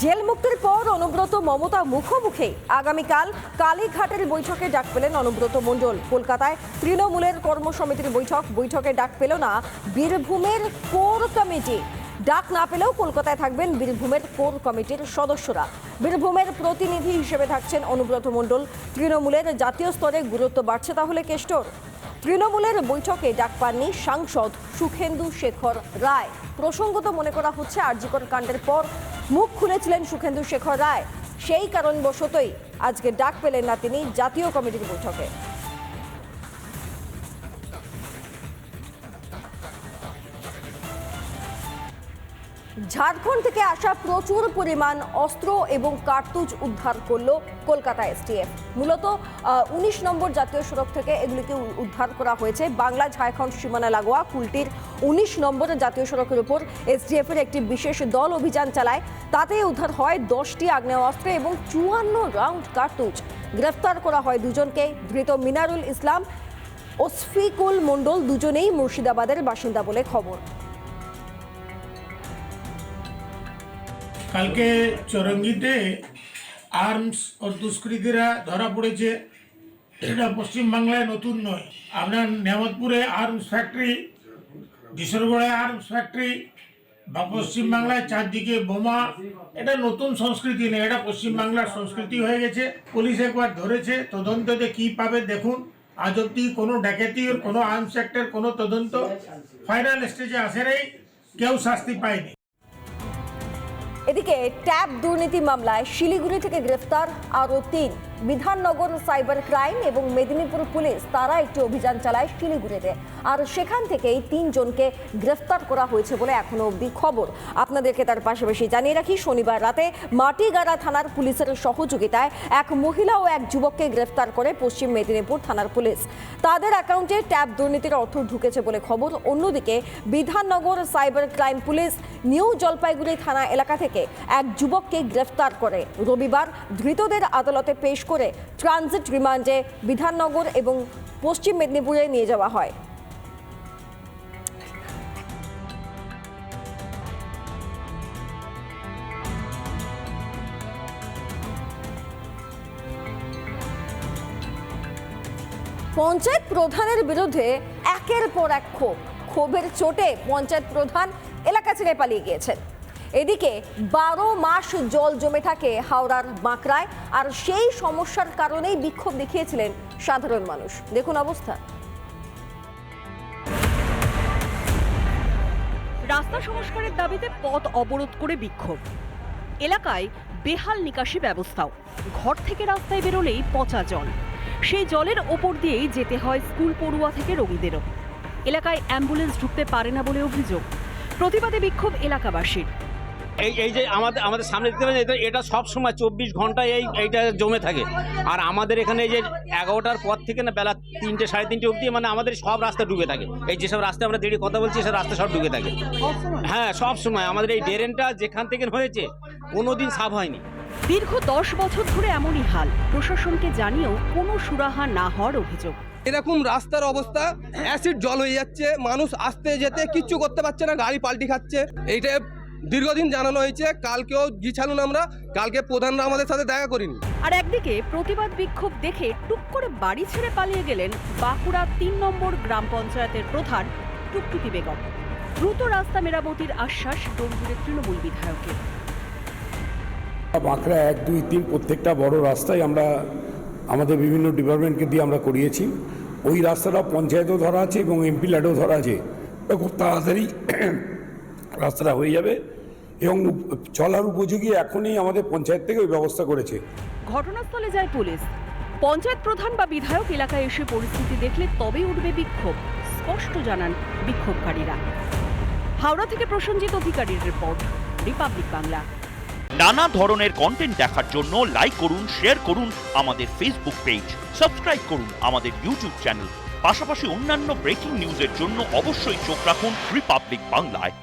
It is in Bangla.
জেল মুক্তির পর অনুব্রত মমতা মুখোমুখি আগামীকাল কালীঘাটের বৈঠকে ডাক পেলেন অনুব্রত মণ্ডল। কলকাতায় তৃণমূলের কর্মসমিতির বৈঠকে ডাক পেল না বীরভূমের কোর কমিটি। ডাক না পেলেও কলকাতায় থাকবেন বীরভূমের কোর কমিটির সদস্যরা। বীরভূমের প্রতিনিধি হিসেবে থাকছেন অনুব্রত মণ্ডল। তৃণমূলের জাতীয় স্তরে গুরুত্ব বাড়ছে তাহলে কেষ্টর। তৃণমূলের বৈঠকে ডাক পাননি সাংসদ সুখেন্দু শেখর রায়। প্রসঙ্গত মনে করা হচ্ছে আর.জি. কর কাণ্ডের পর মুখ খুলেছিলেন সুখেন্দু শেখর রায়, সেই কারণবশতই আজকে ডাক পেলেন না তিনি জাতীয় কমিটির বৈঠকে। ঝাড়খণ্ড থেকে আসা প্রচুর পরিমাণ অস্ত্র এবং কার্তুজ উদ্ধার করল কলকাতা এসটিএফ। মূলত 19 নম্বর জাতীয় সড়ক থেকে এগুলিকে উদ্ধার করা হয়েছে। বাংলা ঝাড়খণ্ড সীমানা লাগোয়া কুলটির 19 নম্বর জাতীয় সড়কের উপর এসটিএফ এর একটি বিশেষ দল অভিযান চালায়। তাতে উদ্ধার হয় 10টি আগ্নেয়াস্ত্র এবং 54 রাউন্ড কার্তুজ। গ্রেফতার করা হয় দুজনকে। ধৃত মিনারুল ইসলাম ও শফিকুল মণ্ডল দুজনেই মুর্শিদাবাদের বাসিন্দা বলে খবর। কালকে চৌরঙ্গিতে আর্মস ও দুষ্কৃতীরা ধরা পড়েছে। এটা পশ্চিমবাংলায় নতুন নয়। আপনার নেমতপুরে আর্মস ফ্যাক্টরি, কিশোরগড়ে আর্মস ফ্যাক্টরি বা পশ্চিমবাংলায় চারদিকে বোমা, এটা নতুন সংস্কৃতি নেই, এটা পশ্চিমবাংলার সংস্কৃতি হয়ে গেছে। পুলিশ একবার ধরেছে, তদন্ততে কি পাবে দেখুন। আজ অব্দি কোনো ডাকাতির, কোনো আর্মস অ্যাক্টের কোনো তদন্ত ফাইনাল স্টেজে আসে নেই, কেউ শাস্তি পায়নি। এদিকে ট্যাব দুর্নীতি মামলায় শিলিগুড়ি থেকে গ্রেফতার আরও 3। বিধাননগর সাইবার ক্রাইম এবং মেদিনীপুর পুলিশ তারা একটি অভিযান চালায় শিলিগুড়িতে, আর সেখান থেকেই 3 জনকে গ্রেফতার করা হয়েছে বলে এখনো অবধি খবর। আপনাদেরকে তার পাশাপাশি জানিয়ে রাখি, শনিবার রাতে মাটিগাড়া থানার পুলিশের সহযোগিতায় এক মহিলা ও এক যুবককে গ্রেফতার করে পশ্চিম মেদিনীপুর থানার পুলিশ। তাদের অ্যাকাউন্টে ট্যাব দুর্নীতির অর্থ ঢুকেছে বলে খবর। অন্যদিকে Bidhannagar cyber crime police new Jalpaiguri থানা এলাকা থেকে এক যুবককে গ্রেফতার করে রবিবার। ধৃতদের আদালতে পেশ করে ট্রানজিট রিমান্ডে বিধাননগর এবং পশ্চিম মেদিনীপুরে নিয়ে যাওয়া হয়। পঞ্চায়েত প্রধানের বিরুদ্ধে একের পর এক ক্ষোভের চোটে পঞ্চায়েত প্রধান এলাকা ছেড়ে পালিয়ে গিয়েছেন। এদিকে 12 মাস জল জমে থাকে হাওড়ার বাঁকড়ায়, আর সেই সমস্যার কারণেই বিক্ষোভ দেখিয়েছিলেন সাধারণ মানুষ। দেখুন অবস্থা। রাস্তা সংস্কারের দাবিতে পথ অবরোধ করে বিক্ষোভ। এলাকায় বেহাল নিকাশি ব্যবস্থাও। ঘর থেকে রাস্তায় বেরোলেই পচা জল, সেই জলের ওপর দিয়েই যেতে হয় স্কুল পড়ুয়া থেকে রোগীদেরও। এলাকায় অ্যাম্বুলেন্স ঢুকতে পারে না বলে অভিযোগ। প্রতিবাদে বিক্ষোভ এলাকাবাসীর। এই যে আমাদের সামনে দেখতে পাচ্ছেন, এটা সব সময় 24 ঘন্টায় এইটা জমে থাকে। আর আমাদের এখানে এই যে 11টার পর থেকে না বেলা 3টে সাড়ে 3টে অবধি মানে আমাদের সব রাস্তা ডুবে থাকে। এই যেসব রাস্তায় আমরা দাঁড়িয়ে কথা বলছি সে রাস্তা সব ডুবে থাকে। হ্যাঁ, সব সময় আমাদের এই ড্রেনটা যেখান থেকে হয়েছে কোনোদিন সাফ হয়নি। দীর্ঘ 10 বছর ধরে এমনই হাল। প্রশাসনকে জানিয়েও কোনো সুরাহা না হওয়ার অভিযোগ। এরকম রাস্তার অবস্থা, অ্যাসিড জল হয়ে যাচ্ছে, মানুষ আসতে যেতে কিচ্ছু করতে পারছে না, গাড়ি পাল্টি খাচ্ছে। এইটা দীর্ঘদিন জানানো হয়েছে, কালকেও গিয়েছিলাম আমরা, কালকে প্রধানরা আমাদের সাথে দেখা করিনি। আর একদিকে প্রতিবাদ বিক্ষোভ দেখে টুক করে বাড়ি ছেড়ে পালিয়ে গেলেন বাঁকুড়া 3 নম্বর গ্রাম পঞ্চায়েতের প্রধান টুকটুকি বেগম। দ্রুত রাস্তা মেরামতির আশ্বাস ডোমজুড়ে তৃণমূল বিধায়কের। বাঁকড়া 1, 2, 3 প্রত্যেকটা বড় রাস্তায় আমরা আমাদের বিভিন্ন ডিপার্টমেন্টকে দিয়ে আমরা করিয়েছি। ওই রাস্তাটা পঞ্চায়েতও ধরা আছে এবং এমপি ল্যাডও ধরা আছে। খুব তাড়াতাড়ি রাস্তাটা হয়ে যাবে এবং চলার উপযোগী এখনই আমাদের পঞ্চায়েত থেকে ওই ব্যবস্থা করেছে। ঘটনাস্থলে যায় পুলিশ। পঞ্চায়েত প্রধান বা বিধায়ক এলাকায় এসে পরিস্থিতি দেখলে তবেই উঠবে বিক্ষোভ, স্পষ্ট জানান বিক্ষোভকারীরা। হাওড়া থেকে প্রসেনজিৎ অধিকারীর রিপোর্ট, রিপাবলিক বাংলা। নানা ধরনের কন্টেন্ট দেখার জন্য লাইক করুন, শেয়ার করুন আমাদের ফেসবুক পেজ, সাবস্ক্রাইব করুন আমাদের ইউটিউব চ্যানেল। পাশাপাশি অন্যান্য ব্রেকিং নিউজের জন্য অবশ্যই চোখ রাখুন রিপাবলিক বাংলায়।